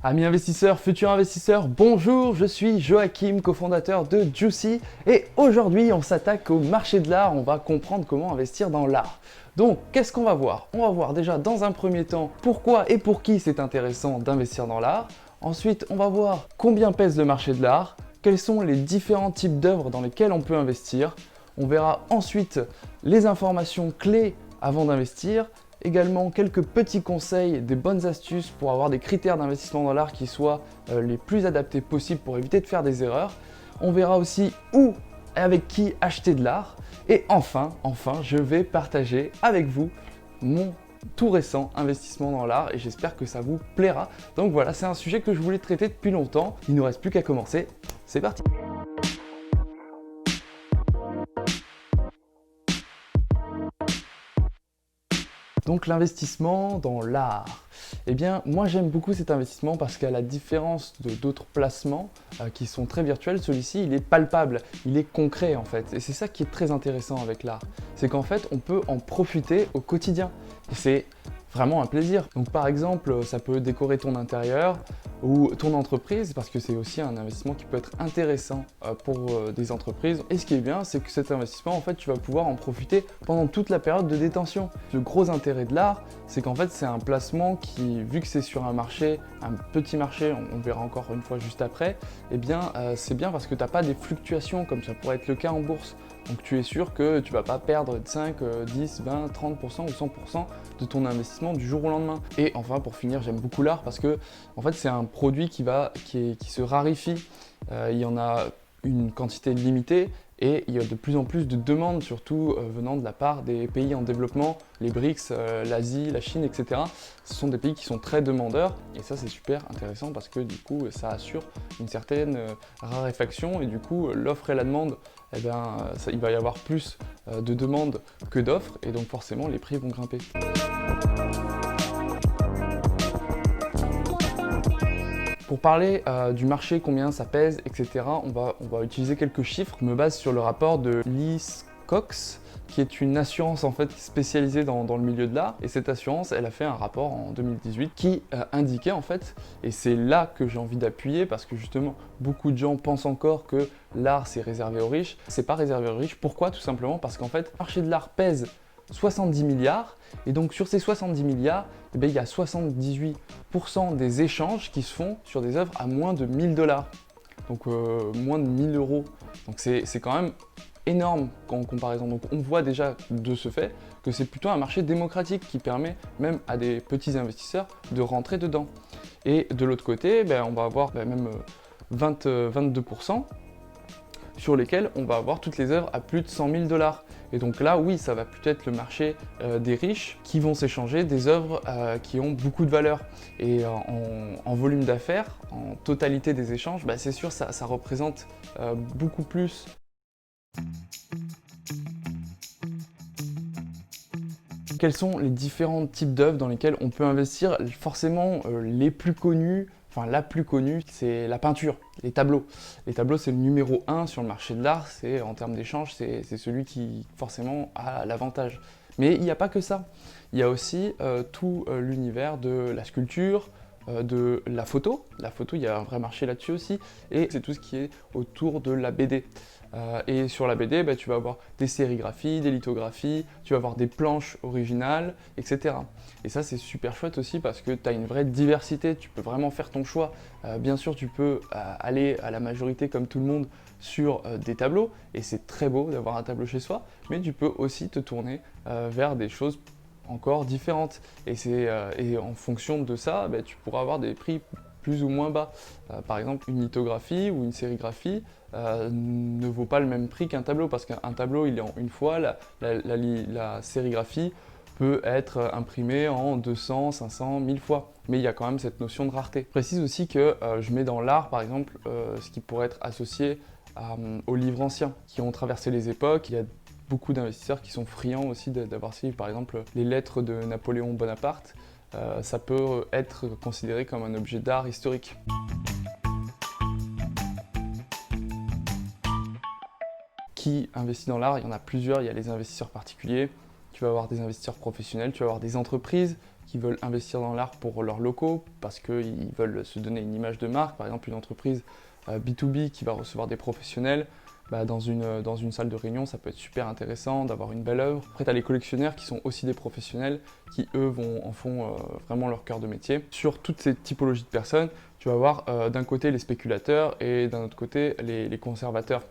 Amis investisseurs, futurs investisseurs, bonjour, je suis Joachim, cofondateur de Juicy et aujourd'hui on s'attaque au marché de l'art, on va comprendre comment investir dans l'art. Donc qu'est-ce qu'on va voir? On va voir déjà dans un premier temps pourquoi et pour qui c'est intéressant d'investir dans l'art. Ensuite on va voir combien pèse le marché de l'art, quels sont les différents types d'œuvres dans lesquelles on peut investir. On verra ensuite les informations clés avant d'investir. Également quelques petits conseils, des bonnes astuces pour avoir des critères d'investissement dans l'art qui soient les plus adaptés possibles pour éviter de faire des erreurs. On verra aussi où et avec qui acheter de l'art. Et enfin, je vais partager avec vous mon tout récent investissement dans l'art et j'espère que ça vous plaira. Donc voilà, c'est un sujet que je voulais traiter depuis longtemps. Il ne nous reste plus qu'à commencer. C'est parti! Donc l'investissement dans l'art. Eh bien, moi j'aime beaucoup cet investissement parce qu'à la différence de d'autres placements qui sont très virtuels, celui-ci il est palpable, il est concret en fait. Et c'est ça qui est très intéressant avec l'art. C'est qu'en fait on peut en profiter au quotidien. Et c'est vraiment un plaisir. Donc par exemple, ça peut décorer ton intérieur ou ton entreprise parce que c'est aussi un investissement qui peut être intéressant pour des entreprises. Et ce qui est bien, c'est que cet investissement, en fait, tu vas pouvoir en profiter pendant toute la période de détention. Le gros intérêt de l'art, c'est qu'en fait, c'est un placement qui, vu que c'est sur un marché, un petit marché, on verra encore une fois juste après, eh bien, c'est bien parce que tu n'as pas des fluctuations comme ça pourrait être le cas en bourse. Donc tu es sûr que tu ne vas pas perdre 5, 10, 20, 30% ou 100% de ton investissement du jour au lendemain. Et enfin pour finir, j'aime beaucoup l'art parce que en fait c'est un produit qui se raréfie. Il y en a une quantité limitée et il y a de plus en plus de demandes, surtout venant de la part des pays en développement, les BRICS, l'Asie, la Chine, etc. Ce sont des pays qui sont très demandeurs et ça c'est super intéressant parce que du coup ça assure une certaine raréfaction et du coup l'offre et la demande, eh bien, il va y avoir plus de demandes que d'offres et donc forcément les prix vont grimper. Pour parler du marché, combien ça pèse, etc., on va utiliser quelques chiffres. Je me base sur le rapport de Liz Cox, qui est une assurance en fait spécialisée dans le milieu de l'art. Et cette assurance, elle a fait un rapport en 2018 qui indiquait en fait, et c'est là que j'ai envie d'appuyer parce que justement beaucoup de gens pensent encore que l'art c'est réservé aux riches. C'est pas réservé aux riches. Pourquoi? Tout simplement parce qu'en fait, le marché de l'art pèse 70 milliards et donc sur ces 70 milliards, eh bien, il y a 78% des échanges qui se font sur des œuvres à moins de 1000 $, donc moins de 1000 euros. Donc c'est quand même énorme en comparaison. Donc on voit déjà de ce fait que c'est plutôt un marché démocratique qui permet même à des petits investisseurs de rentrer dedans. Et de l'autre côté, ben, on va avoir même 22% sur lesquels on va avoir toutes les œuvres à plus de 100 000 $. Et donc là, oui, ça va peut-être le marché des riches qui vont s'échanger des œuvres qui ont beaucoup de valeur. Et en volume d'affaires, en totalité des échanges, bah, c'est sûr, ça représente beaucoup plus. Quels sont les différents types d'œuvres dans lesquelles on peut investir? Forcément, les plus connus, enfin la plus connue, c'est la peinture, les tableaux. Les tableaux, c'est le numéro 1 sur le marché de l'art, en termes d'échange, c'est celui qui forcément a l'avantage. Mais il n'y a pas que ça. Il y a aussi tout l'univers de la sculpture, de la photo. La photo, il y a un vrai marché là-dessus aussi. Et c'est tout ce qui est autour de la BD. Et sur la BD, bah, tu vas avoir des sérigraphies, des lithographies, tu vas avoir des planches originales, etc. Et ça, c'est super chouette aussi parce que tu as une vraie diversité, tu peux vraiment faire ton choix. Bien sûr, tu peux aller à la majorité comme tout le monde sur des tableaux, et c'est très beau d'avoir un tableau chez soi, mais tu peux aussi te tourner vers des choses encore différentes. Et en fonction de ça, bah, tu pourras avoir des prix plus ou moins bas. Par exemple, une lithographie ou une sérigraphie ne vaut pas le même prix qu'un tableau, parce qu'un tableau, il est en une fois, la sérigraphie peut être imprimée en 200, 500, 1000 fois. Mais il y a quand même cette notion de rareté. Je précise aussi que je mets dans l'art, par exemple, ce qui pourrait être associé aux livres anciens qui ont traversé les époques. Il y a beaucoup d'investisseurs qui sont friands aussi d'avoir suivi, par exemple, les lettres de Napoléon Bonaparte. Ça peut être considéré comme un objet d'art historique. Qui investit dans l'art? Il y en a plusieurs, il y a les investisseurs particuliers, tu vas avoir des investisseurs professionnels, tu vas avoir des entreprises qui veulent investir dans l'art pour leurs locaux, parce qu'ils veulent se donner une image de marque. Par exemple, une entreprise B2B qui va recevoir des professionnels, dans une salle de réunion, ça peut être super intéressant d'avoir une belle œuvre. Après, tu as les collectionneurs qui sont aussi des professionnels, qui eux en font vraiment leur cœur de métier. Sur toutes ces typologies de personnes, tu vas avoir d'un côté les spéculateurs et d'un autre côté les conservateurs.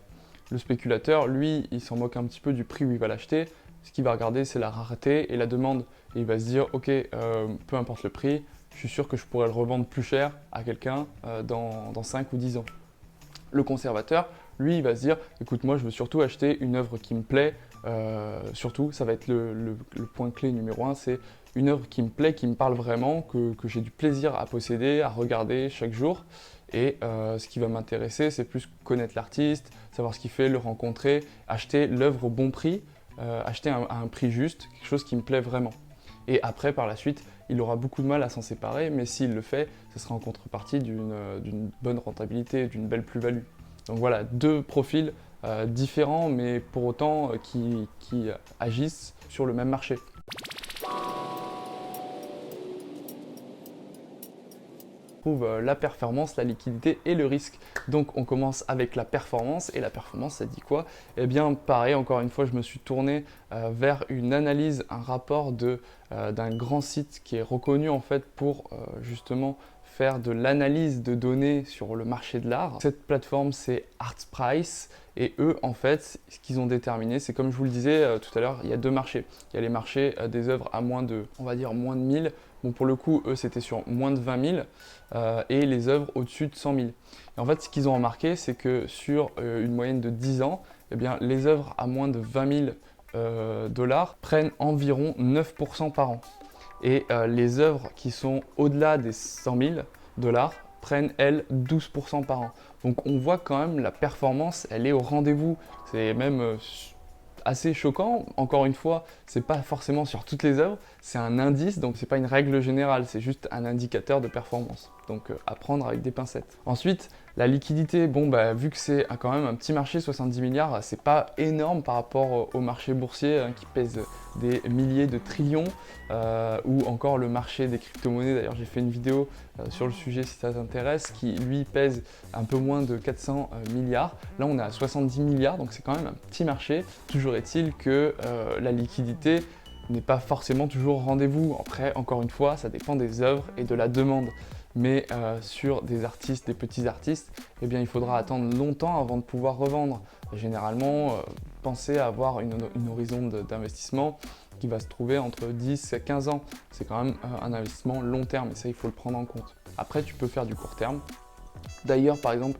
Le spéculateur, lui, il s'en moque un petit peu du prix où il va l'acheter. Ce qu'il va regarder, c'est la rareté et la demande. Et il va se dire, ok, peu importe le prix, je suis sûr que je pourrais le revendre plus cher à quelqu'un dans 5 ou 10 ans. Le conservateur, lui, il va se dire, écoute, moi, je veux surtout acheter une œuvre qui me plaît. Surtout, ça va être le point clé numéro 1, c'est une œuvre qui me plaît, qui me parle vraiment, que j'ai du plaisir à posséder, à regarder chaque jour. Et ce qui va m'intéresser, c'est plus connaître l'artiste, savoir ce qu'il fait, le rencontrer, acheter l'œuvre au bon prix, acheter à un prix juste, quelque chose qui me plaît vraiment. Et après, par la suite, il aura beaucoup de mal à s'en séparer, mais s'il le fait, ce sera en contrepartie d'une bonne rentabilité, d'une belle plus-value. Donc voilà, deux profils différents, mais pour autant qui agissent sur le même marché. La performance, la liquidité et le risque. Donc on commence avec la performance, et la performance, ça dit quoi? Eh bien pareil, encore une fois, je me suis tourné vers une analyse, un rapport d'un grand site qui est reconnu en fait pour justement faire de l'analyse de données sur le marché de l'art. Cette plateforme, c'est Artprice, et eux, en fait, ce qu'ils ont déterminé, c'est comme je vous le disais tout à l'heure, il y a deux marchés. Il y a les marchés des œuvres à moins de 1000. Bon, pour le coup, eux, c'était sur moins de 20 000 et les œuvres au-dessus de 100 000. Et en fait, ce qu'ils ont remarqué, c'est que sur une moyenne de 10 ans, eh bien, les œuvres à moins de 20 000 dollars prennent environ 9% par an. Et les œuvres qui sont au-delà des 100 000 dollars prennent, elles, 12% par an. Donc on voit quand même la performance, elle est au rendez-vous. C'est même assez choquant. Encore une fois, c'est pas forcément sur toutes les œuvres, c'est un indice, donc c'est pas une règle générale, c'est juste un indicateur de performance. Donc à prendre avec des pincettes. Ensuite, la liquidité, bon vu que c'est quand même un petit marché, 70 milliards, c'est pas énorme par rapport au marché boursier qui pèse des milliers de trillions, ou encore le marché des crypto-monnaies. D'ailleurs, j'ai fait une vidéo sur le sujet si ça t'intéresse, qui lui pèse un peu moins de 400 milliards. Là, on est à 70 milliards, donc c'est quand même un petit marché. Toujours est-il que la liquidité n'est pas forcément toujours au rendez-vous. Après, encore une fois, ça dépend des œuvres et de la demande. Mais sur des artistes, des petits artistes, eh bien, il faudra attendre longtemps avant de pouvoir revendre. Généralement, pensez à avoir une horizon d'investissement qui va se trouver entre 10 et 15 ans. C'est quand même un investissement long terme et ça, il faut le prendre en compte. Après, tu peux faire du court terme. D'ailleurs, par exemple,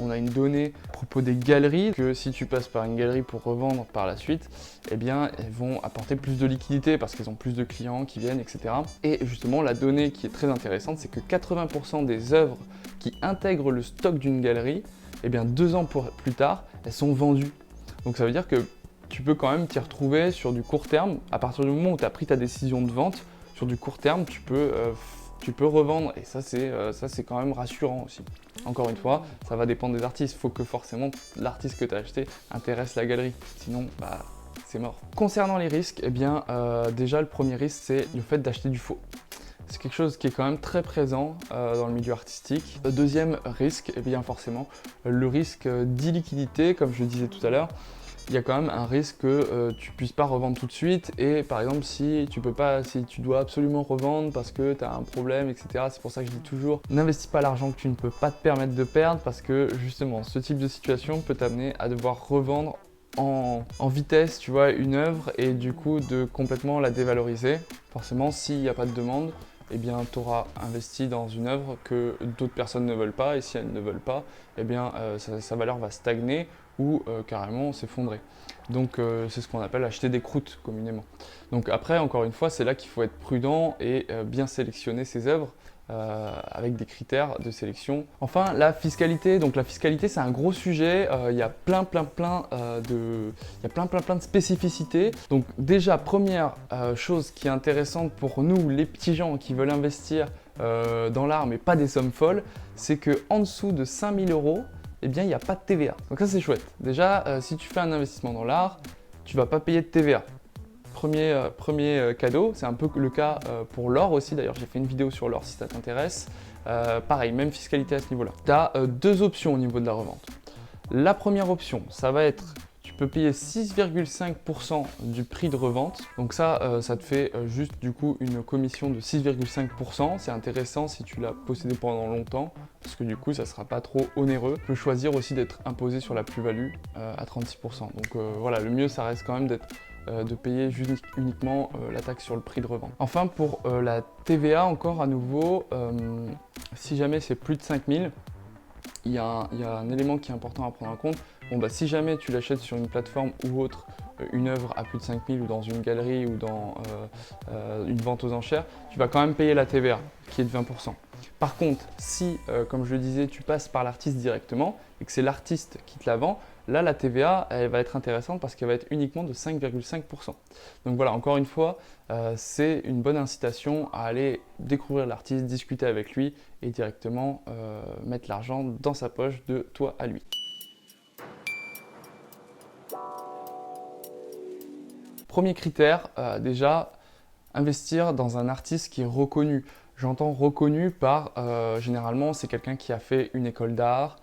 on a une donnée à propos des galeries, que si tu passes par une galerie pour revendre par la suite, eh bien, elles vont apporter plus de liquidité parce qu'elles ont plus de clients qui viennent, etc. Et justement, la donnée qui est très intéressante, c'est que 80% des œuvres qui intègrent le stock d'une galerie, eh bien, 2 ans plus tard, elles sont vendues. Donc ça veut dire que tu peux quand même t'y retrouver sur du court terme. À partir du moment où tu as pris ta décision de vente, sur du court terme, tu peux revendre, et ça c'est quand même rassurant aussi. Encore une fois, ça va dépendre des artistes. Il faut que forcément l'artiste que tu as acheté intéresse la galerie, sinon c'est mort. Concernant les risques, eh bien déjà le premier risque, c'est le fait d'acheter du faux. C'est quelque chose qui est quand même très présent dans le milieu artistique. Le deuxième risque, eh bien forcément le risque d'illiquidité, comme je le disais tout à l'heure. Il y a quand même un risque que tu puisses pas revendre tout de suite, et par exemple si tu dois absolument revendre parce que tu as un problème, etc. C'est pour ça que je dis toujours, n'investis pas l'argent que tu ne peux pas te permettre de perdre, parce que justement ce type de situation peut t'amener à devoir revendre en vitesse, tu vois, une œuvre, et du coup de complètement la dévaloriser. Forcément, s'il n'y a pas de demande, eh bien tu auras investi dans une œuvre que d'autres personnes ne veulent pas, et si elles ne veulent pas, eh bien sa valeur va stagner ou carrément s'effondrer. Donc c'est ce qu'on appelle acheter des croûtes communément. Donc après, encore une fois, c'est là qu'il faut être prudent et bien sélectionner ses œuvres avec des critères de sélection. Enfin, la fiscalité. Donc la fiscalité, c'est un gros sujet. Il y a plein de spécificités. Donc déjà, première chose qui est intéressante pour nous, les petits gens qui veulent investir dans l'art, mais pas des sommes folles, c'est que en dessous de 5 000 €, eh bien, il n'y a pas de TVA. Donc ça, c'est chouette. Déjà, si tu fais un investissement dans l'art, tu ne vas pas payer de TVA. Premier cadeau, c'est un peu le cas pour l'or aussi, d'ailleurs j'ai fait une vidéo sur l'or si ça t'intéresse. Pareil, même fiscalité à ce niveau-là. Tu as deux options au niveau de la revente. La première option, ça va être, tu peux payer 6,5% du prix de revente. Donc ça, ça te fait juste du coup une commission de 6,5%. C'est intéressant si tu l'as possédé pendant longtemps, parce que du coup, ça ne sera pas trop onéreux. Tu peux choisir aussi d'être imposé sur la plus-value à 36%. Donc voilà, le mieux, ça reste quand même de payer juste uniquement la taxe sur le prix de revente. Enfin, pour la TVA, encore à nouveau, si jamais c'est plus de 5 000, il y a un élément qui est important à prendre en compte. Bon, bah, si jamais tu l'achètes sur une plateforme ou autre, une œuvre à plus de 5 000 ou dans une galerie ou dans une vente aux enchères, tu vas quand même payer la TVA qui est de 20%. Par contre, si, comme je le disais, tu passes par l'artiste directement et que c'est l'artiste qui te la vend, là, la TVA, elle va être intéressante parce qu'elle va être uniquement de 5,5%. Donc voilà, encore une fois, c'est une bonne incitation à aller découvrir l'artiste, discuter avec lui et directement mettre l'argent dans sa poche de toi à lui. Premier critère, déjà, investir dans un artiste qui est reconnu. J'entends reconnu par, généralement, c'est quelqu'un qui a fait une école d'art,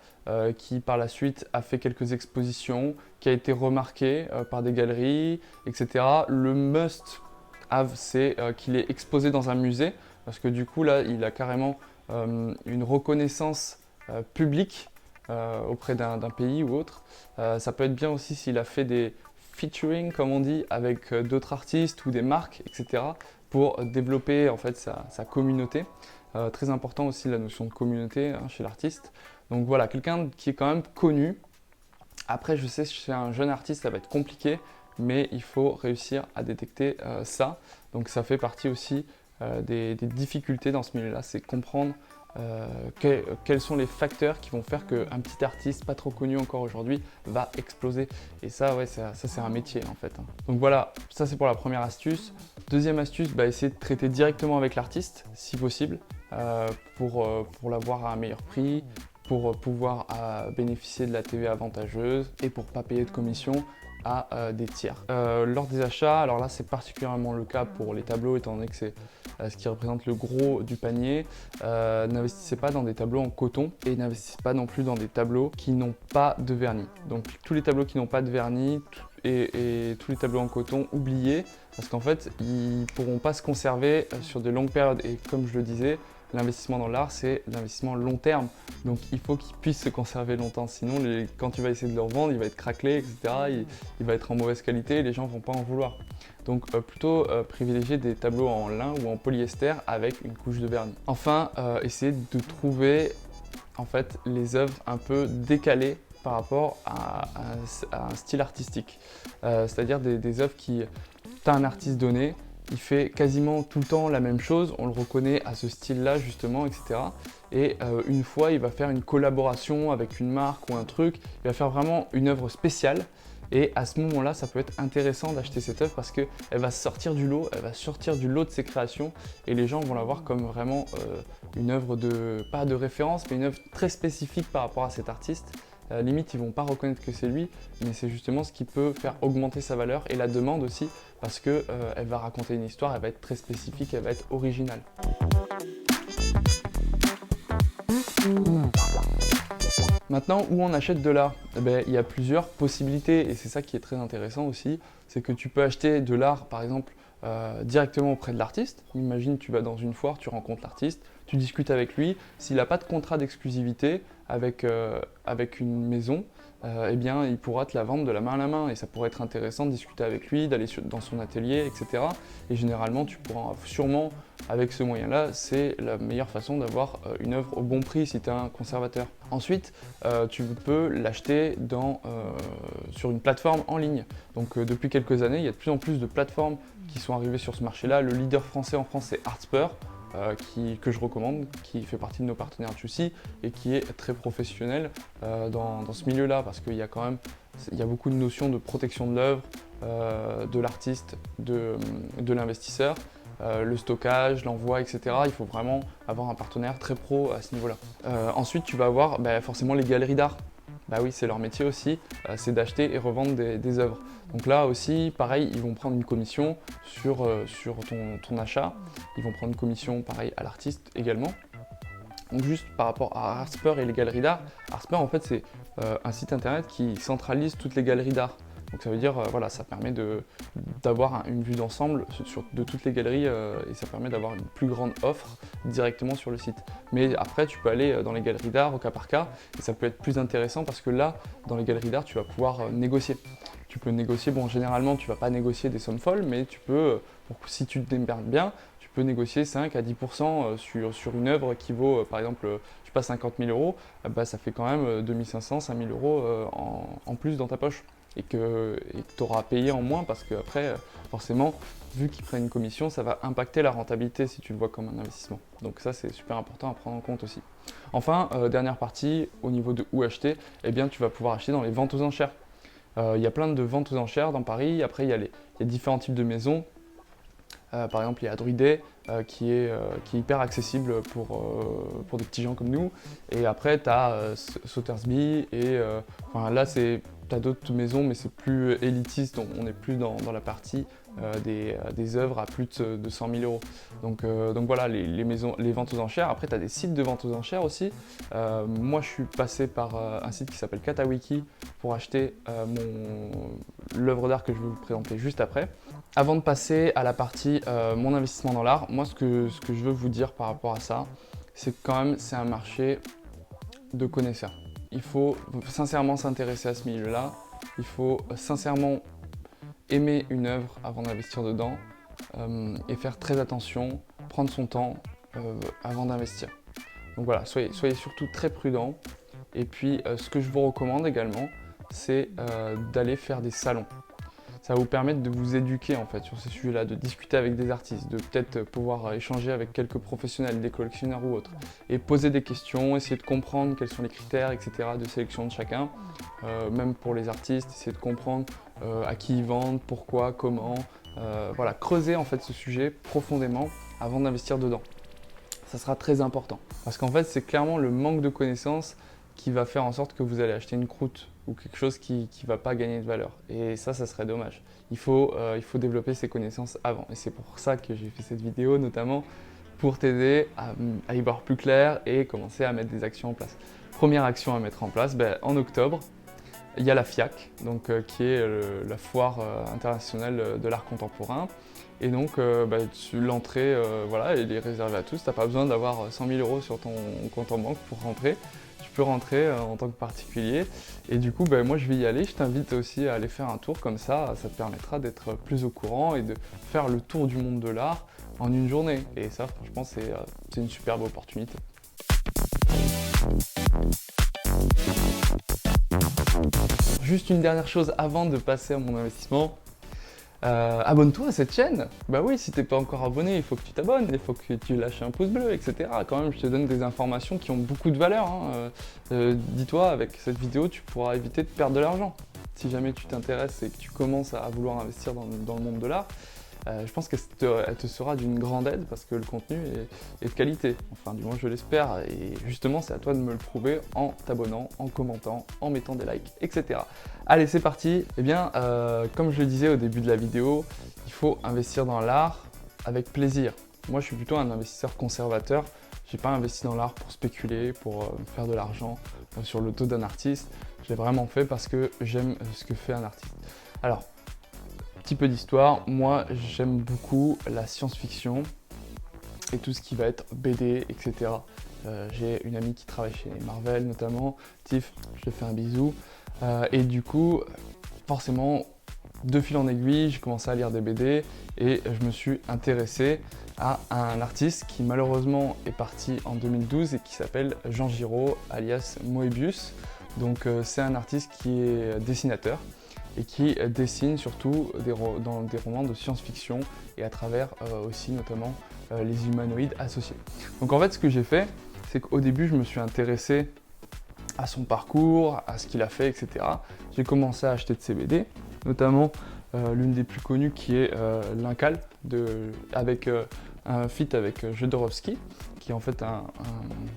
qui par la suite a fait quelques expositions, qui a été remarqué par des galeries, etc. Le must have, c'est qu'il est exposé dans un musée, parce que du coup, là, il a carrément une reconnaissance publique auprès d'un pays ou autre. Ça peut être bien aussi s'il a fait des featuring, comme on dit, avec d'autres artistes ou des marques, etc. pour développer en fait sa communauté. Très important aussi la notion de communauté chez l'artiste. Donc voilà, quelqu'un qui est quand même connu. Après, je sais, chez un jeune artiste, ça va être compliqué, mais il faut réussir à détecter ça. Donc ça fait partie aussi des difficultés dans ce milieu-là, c'est comprendre quels sont les facteurs qui vont faire qu'un petit artiste pas trop connu encore aujourd'hui va exploser. Et ça, ouais, ça c'est un métier en fait. Donc voilà, ça c'est pour la première astuce. Deuxième astuce, essayer de traiter directement avec l'artiste si possible pour l'avoir à un meilleur prix, pour pouvoir bénéficier de la TVA avantageuse et pour ne pas payer de commission à des tiers. Lors des achats, alors là c'est particulièrement le cas pour les tableaux étant donné que c'est ce qui représente le gros du panier. N'investissez pas dans des tableaux en coton et n'investissez pas non plus dans des tableaux qui n'ont pas de vernis. Donc tous les tableaux qui n'ont pas de vernis et tous les tableaux en coton, oubliez parce qu'en fait ils ne pourront pas se conserver sur de longues périodes et comme je le disais, l'investissement dans l'art, c'est l'investissement long terme. Donc il faut qu'il puisse se conserver longtemps. Sinon, quand tu vas essayer de le revendre, il va être craquelé, etc. Il va être en mauvaise qualité et les gens ne vont pas en vouloir. Donc plutôt privilégier des tableaux en lin ou en polyester avec une couche de vernis. Enfin, essayez de trouver en fait, les œuvres un peu décalées par rapport à un style artistique. C'est-à-dire des œuvres qui... Tu as un artiste donné, il fait quasiment tout le temps la même chose, on le reconnaît à ce style-là justement, etc. Et une fois, il va faire une collaboration avec une marque ou un truc, il va faire vraiment une œuvre spéciale. Et à ce moment-là, ça peut être intéressant d'acheter cette œuvre parce qu'elle va sortir du lot, elle va sortir du lot de ses créations et les gens vont la voir comme vraiment une œuvre pas de référence, mais une œuvre très spécifique par rapport à cet artiste. Limite, ils ne vont pas reconnaître que c'est lui, mais c'est justement ce qui peut faire augmenter sa valeur et la demande aussi parce qu'elle va raconter une histoire, elle va être très spécifique, elle va être originale. Maintenant, où on achète de l'art? Il y a plusieurs possibilités et c'est ça qui est très intéressant aussi, c'est que tu peux acheter de l'art par exemple directement auprès de l'artiste. Imagine tu vas dans une foire, tu rencontres l'artiste, tu discutes avec lui. S'il n'a pas de contrat d'exclusivité avec une maison, eh bien, il pourra te la vendre de la main à la main et ça pourrait être intéressant de discuter avec lui, d'aller dans son atelier, etc. Et généralement, tu pourras sûrement, avec ce moyen-là, c'est la meilleure façon d'avoir une œuvre au bon prix si tu es un conservateur. Ensuite, tu peux l'acheter sur une plateforme en ligne. Donc depuis quelques années, il y a de plus en plus de plateformes qui sont arrivées sur ce marché-là. Le leader français en France, c'est Artspur. Que je recommande, qui fait partie de nos partenaires Juicy et qui est très professionnel dans ce milieu-là parce qu'il y a quand même beaucoup de notions de protection de l'œuvre, de l'artiste, de l'investisseur, le stockage, l'envoi, etc. Il faut vraiment avoir un partenaire très pro à ce niveau-là. Ensuite, tu vas avoir forcément les galeries d'art. Bah oui, c'est leur métier aussi, c'est d'acheter et revendre des œuvres. Donc là aussi, pareil, ils vont prendre une commission sur ton achat. Ils vont prendre une commission, pareil, à l'artiste également. Donc juste par rapport à Artsper et les galeries d'art, Artsper en fait c'est un site internet qui centralise toutes les galeries d'art. Donc ça veut dire, voilà, ça permet d'avoir une vue d'ensemble de toutes les galeries et ça permet d'avoir une plus grande offre directement sur le site. Mais après tu peux aller dans les galeries d'art au cas par cas et ça peut être plus intéressant parce que là, dans les galeries d'art, tu vas pouvoir négocier. Tu peux négocier, bon généralement tu vas pas négocier des sommes folles, mais tu peux, si tu te démerdes bien, tu peux négocier 5 à 10% sur une œuvre qui vaut par exemple, je sais pas, 50 000 euros, bah, ça fait quand même 2500, 5000 euros en plus dans ta poche et que tu auras payé en moins parce qu'après, forcément, vu qu'ils prennent une commission, ça va impacter la rentabilité si tu le vois comme un investissement. Donc ça, c'est super important à prendre en compte aussi. Enfin, dernière partie, au niveau de où acheter, eh bien, tu vas pouvoir acheter dans les ventes aux enchères. Il y a plein de ventes aux enchères dans Paris. Après, il y a différents types de maisons. Par exemple, il y a Druidet qui est hyper accessible pour des petits gens comme nous. Et après, tu as Sothersby et enfin, là, tu as d'autres maisons, mais c'est plus élitiste. On n'est plus dans la partie des œuvres à plus de 100 000 euros. Donc voilà, les ventes aux enchères. Après, tu as des sites de ventes aux enchères aussi. Moi, je suis passé par un site qui s'appelle Katawiki pour acheter l'œuvre d'art que je vais vous présenter juste après. Avant de passer à la partie mon investissement dans l'art, moi ce que je veux vous dire par rapport à ça, c'est que quand même c'est un marché de connaisseurs. Il faut sincèrement s'intéresser à ce milieu-là, il faut sincèrement aimer une œuvre avant d'investir dedans et faire très attention, prendre son temps avant d'investir. Donc voilà, soyez surtout très prudents. Et puis ce que je vous recommande également, c'est d'aller faire des salons. Ça va vous permettre de vous éduquer en fait sur ces sujets-là, de discuter avec des artistes, de peut-être pouvoir échanger avec quelques professionnels, des collectionneurs ou autres, et poser des questions, essayer de comprendre quels sont les critères, etc. de sélection de chacun, même pour les artistes, essayer de comprendre à qui ils vendent, pourquoi, comment, voilà, creuser en fait ce sujet profondément avant d'investir dedans. Ça sera très important, parce qu'en fait c'est clairement le manque de connaissances qui va faire en sorte que vous allez acheter une croûte ou quelque chose qui ne va pas gagner de valeur. Et ça serait dommage. Il faut développer ses connaissances avant. Et c'est pour ça que j'ai fait cette vidéo, notamment pour t'aider à y voir plus clair et commencer à mettre des actions en place. Première action à mettre en place, en octobre, il y a la FIAC, donc, qui est la foire internationale de l'art contemporain. Et donc l'entrée, voilà, elle est réservée à tous. Tu n'as pas besoin d'avoir 100 000 euros sur ton compte en banque pour rentrer. Tu peux rentrer en tant que particulier. Et du coup, moi je vais y aller. Je t'invite aussi à aller faire un tour comme ça. Ça te permettra d'être plus au courant et de faire le tour du monde de l'art en une journée. Et ça, franchement, c'est une superbe opportunité. Juste une dernière chose avant de passer à mon investissement. Abonne-toi à cette chaîne. Bah oui, si t'es pas encore abonné, il faut que tu t'abonnes, il faut que tu lâches un pouce bleu, etc. Quand même, je te donne des informations qui ont beaucoup de valeur. Dis-toi, avec cette vidéo, tu pourras éviter de perdre de l'argent. Si jamais tu t'intéresses et que tu commences à vouloir investir dans le monde de l'art, je pense qu'elle te sera d'une grande aide parce que le contenu est de qualité. Enfin, du moins, je l'espère. Et justement, c'est à toi de me le prouver en t'abonnant, en commentant, en mettant des likes, etc. Allez, c'est parti. Eh bien, comme je le disais au début de la vidéo, il faut investir dans l'art avec plaisir. Moi, je suis plutôt un investisseur conservateur. Je n'ai pas investi dans l'art pour spéculer, pour faire de l'argent sur le dos d'un artiste. Je l'ai vraiment fait parce que j'aime ce que fait un artiste. Alors, petit peu d'histoire, moi j'aime beaucoup la science-fiction et tout ce qui va être BD, etc. J'ai une amie qui travaille chez Marvel notamment, Tiff, je te fais un bisou. Et du coup, forcément, de fil en aiguille, j'ai commencé à lire des BD et je me suis intéressé à un artiste qui malheureusement est parti en 2012 et qui s'appelle Jean Giraud, alias Moebius. Donc c'est un artiste qui est dessinateur et qui dessine surtout dans des romans de science-fiction et à travers aussi notamment les humanoïdes associés. Donc en fait ce que j'ai fait, c'est qu'au début je me suis intéressé à son parcours, à ce qu'il a fait, etc. J'ai commencé à acheter de ses BD, notamment l'une des plus connues qui est L'Incal, avec un feat avec Jodorowsky, qui est en fait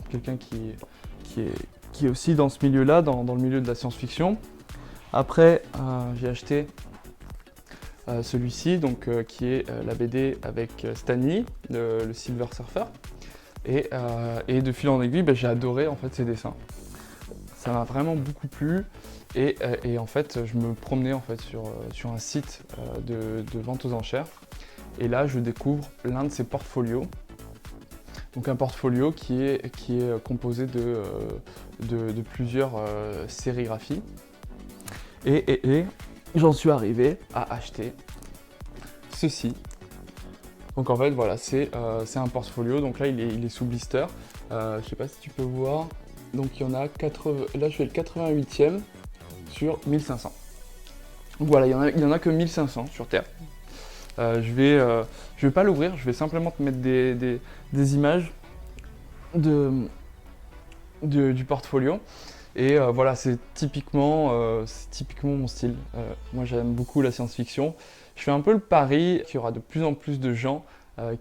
quelqu'un qui qui est aussi dans ce milieu-là, dans le milieu de la science-fiction. Après, j'ai acheté celui-ci, donc, qui est la BD avec Stan Lee, le Silver Surfer. Et de fil en aiguille, j'ai adoré en fait ses dessins. Ça m'a vraiment beaucoup plu. Et en fait, je me promenais en fait sur un site de vente aux enchères. Et là, je découvre l'un de ses portfolios. Donc un portfolio qui est composé de plusieurs sérigraphies. Et j'en suis arrivé à acheter ceci. Donc en fait, voilà, c'est un portfolio. Donc là, il est sous blister. Je sais pas si tu peux voir. Donc il y en a 80. Là, je fais le 88e sur 1500. Donc voilà, il y en a que 1500 sur Terre. Je vais pas l'ouvrir, je vais simplement te mettre des images du portfolio. Et voilà, c'est typiquement mon style. Moi, j'aime beaucoup la science-fiction. Je fais un peu le pari qu'il y aura de plus en plus de gens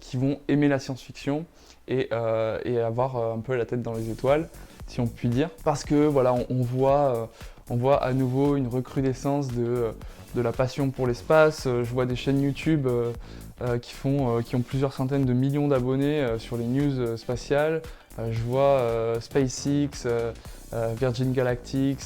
qui vont aimer la science-fiction et avoir un peu la tête dans les étoiles, si on peut dire. Parce que voilà, on voit à nouveau une recrudescence de la passion pour l'espace. Je vois des chaînes YouTube qui ont plusieurs centaines de millions d'abonnés sur les news spatiales. Je vois SpaceX, Virgin Galactic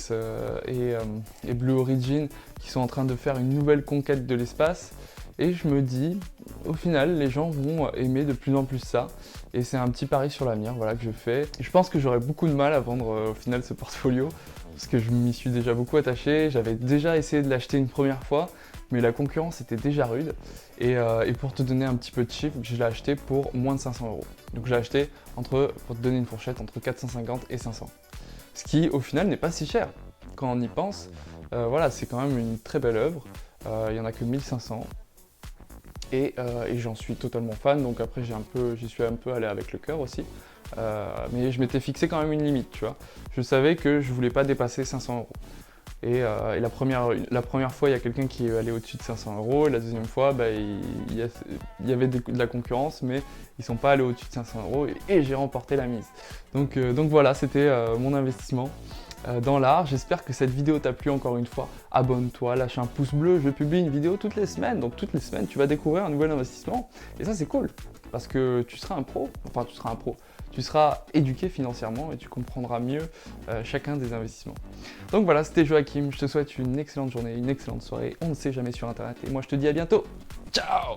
et Blue Origin qui sont en train de faire une nouvelle conquête de l'espace. Et je me dis, au final, les gens vont aimer de plus en plus ça. Et c'est un petit pari sur l'avenir, voilà, que je fais. Et je pense que j'aurais beaucoup de mal à vendre au final ce portfolio, parce que je m'y suis déjà beaucoup attaché. J'avais déjà essayé de l'acheter une première fois, mais la concurrence était déjà rude. Et pour te donner un petit peu de chiffre, je l'ai acheté pour moins de 500 €. Donc j'ai acheté, pour te donner une fourchette, entre 450 et 500. Ce qui, au final, n'est pas si cher. Quand on y pense, voilà, c'est quand même une très belle œuvre. Il n'y en a que 1500. Et j'en suis totalement fan, donc après j'y suis un peu allé avec le cœur aussi. Mais je m'étais fixé quand même une limite, tu vois. Je savais que je voulais pas dépasser 500 €. Et la première fois, il y a quelqu'un qui est allé au-dessus de 500 €. Et la deuxième fois, il y avait de la concurrence, mais ils sont pas allés au-dessus de 500 € et j'ai remporté la mise. Donc voilà, c'était mon investissement dans l'art. J'espère que cette vidéo t'a plu encore une fois. Abonne-toi, lâche un pouce bleu. Je publie une vidéo toutes les semaines. Donc toutes les semaines, tu vas découvrir un nouvel investissement. Et ça, c'est cool. Parce que tu seras un pro. Enfin, tu seras un pro. Tu seras éduqué financièrement et tu comprendras mieux chacun des investissements. Donc voilà, c'était Joachim. Je te souhaite une excellente journée, une excellente soirée. On ne sait jamais sur Internet. Et moi, je te dis à bientôt. Ciao!